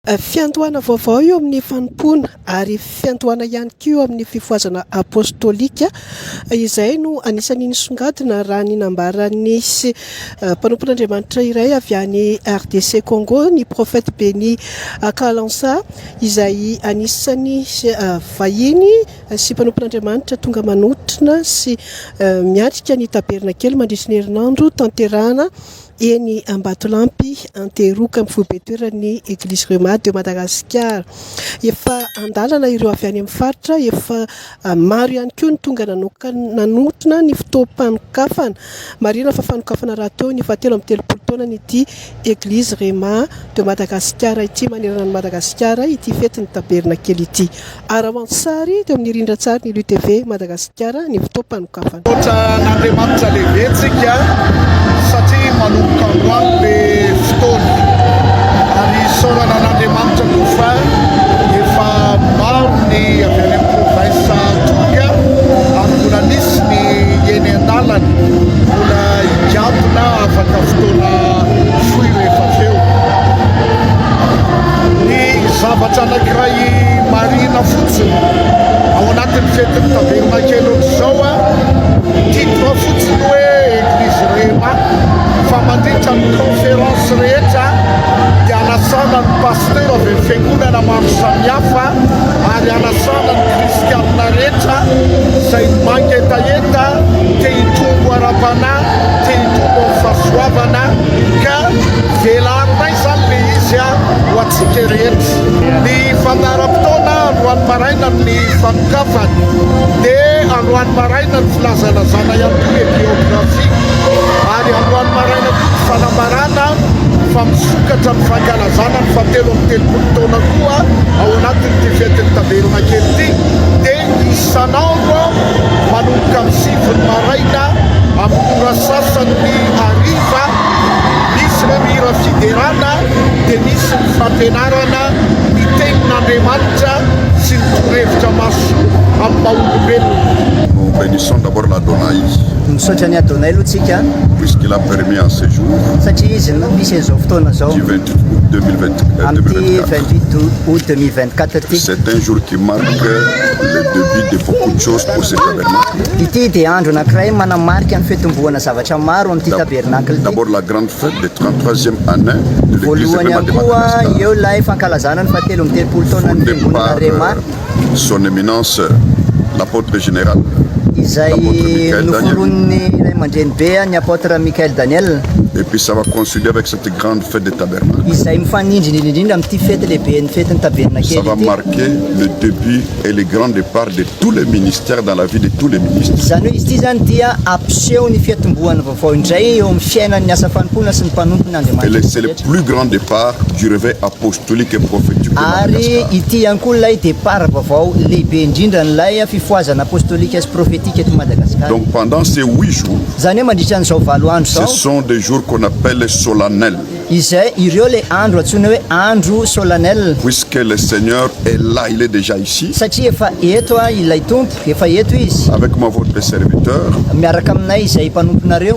Fiantohana vaovao eo amin'ny fanompoana ary fiantohana ihany koa amin'ny fifoazana apostolika izay no anisan'ny nisongadina raha ny nambaran'ny mpanompon'Andriamanitra iray avy any RDC Congo ny prophète Béni Kalansa izay anisan'ny vahiny sy mpanompon'Andriamanitra tonga manotrina sy miatrika ny tabernakely mandritra ny herinandro tanterahana eny Ambatolampy anteroka amin'ny foibetoeran'ny Église Rema de Madagascar. Efa andalana ireo avy any amin'ny faritra, efa maro ihany koa ny tonga nanotona ny fotoam-panokafana. Marina fa fanokafana raha teo ny fahatelo amin'ny telopolo taona ity Église Rema de Madagascar ity manerana ny Madagasikara ity fetin'ny tabernakely ity. Aramantsary teo amin'ny rindran-tsary ny LUTV Madagasikara ny fotoam-panokafana. N'Andriamanitra lehibe tsika satria manomboka androany le fotoana ary saorana n'Andriamanitra koa fa efa maro ny avy any amin'ny province tonga ary mbola nisy ny eny an-dalana mbola higadona afaka fotoana foy rehefa feo. Ny zavatra anankiray marina fotsiny ao anatin'ny fetin'ny tabernakely ohatr'izao titre fotsiny hoe Église Rema fa mandritra ny conférence rehetra dia anasana ny pasteur avy amin'ny fiangonana maro samihafa ary anasana ny kristianina rehetra izay mangetaheta te hitombo ara-panahy, te hitombo amin'ny fahasoavana ka velarina izany le izy ho antsika rehetra. Ny fandaharam-potoana androany maraina ny fanokafany dia androany maraina ny filazalazana ihany koa biografia ary androany maraina koa ny fanambarana fa misokatra amin'ny fankalazana ny fahatelo amin'ny telopolo taona koa ao anatin'ity fetin'ny tabernakely ity dia isanandro manomboka amin'ny sivy ny maraina amin'ny ora sasany hariva misy le mihira fiderana dia misy ny fampianarana ny tenin'Andriamanitra sy ny torohevitra maso amin'ny maha-olombelona. Nous bénissons d'abord l'Adonai misaotra ny Adonai aloha tsika puisqu'il a permis en ce jour satria izy misy an'izao fotoana zao du 28 août 2024. amin'ny 28 août 2024 ity. C'est un jour qui marque le début de beaucoup de choses pour ce tabernacle. Ity dia andro anankiray manamarika ny fetombohana zavatra maro amin'ity tabernacle ity. D'abord la grande fête de 33e année de l'église voalohany Rema ihany de koa Madagascar. eo ilay fankalazana ny fahatelo amin'ny telopolo taona ny Fondé fiangonana par Rema son éminence l'apôtre général izay noforon'ny ray aman-dreny be ny apôtre Michael Daniel. et puis ça va coïncider avec cette grande fête de tabernacle. Izay mifanindry indrindra amin'ity fety lehibe ny fetin'ny tabernakely Ça va ity. marquer le début et le grand départ de tous les ministères dans la vie de tous les ministres. Zany hoe izy ity zany dia ampiseho ny fiatombohana vaovao indray eo amin'ny fiainan'ny asa fanompoana sy ny mpanompony Et c'est le Andriamanitra. plus grand départ du réveil apostolique et prophétique de Ary Madagascar. ity ihany koa ilay départ vaovao lehibe indrindra n'ilay fifoazana apostolika sy profetika eto Madagasikara. Donc pendant ces 8 jours, Zany hoe mandritra an'izao valo andro ce zao sont des jours qu'on appelle solennels, izay ireo le andro antsoina hoe andro solennel puisque le Seigneur est là, il est déjà ici, satria efa eto ilay tompo efa eto izy avec moi votre serviteur, miaraka aminay izay mpanomponareo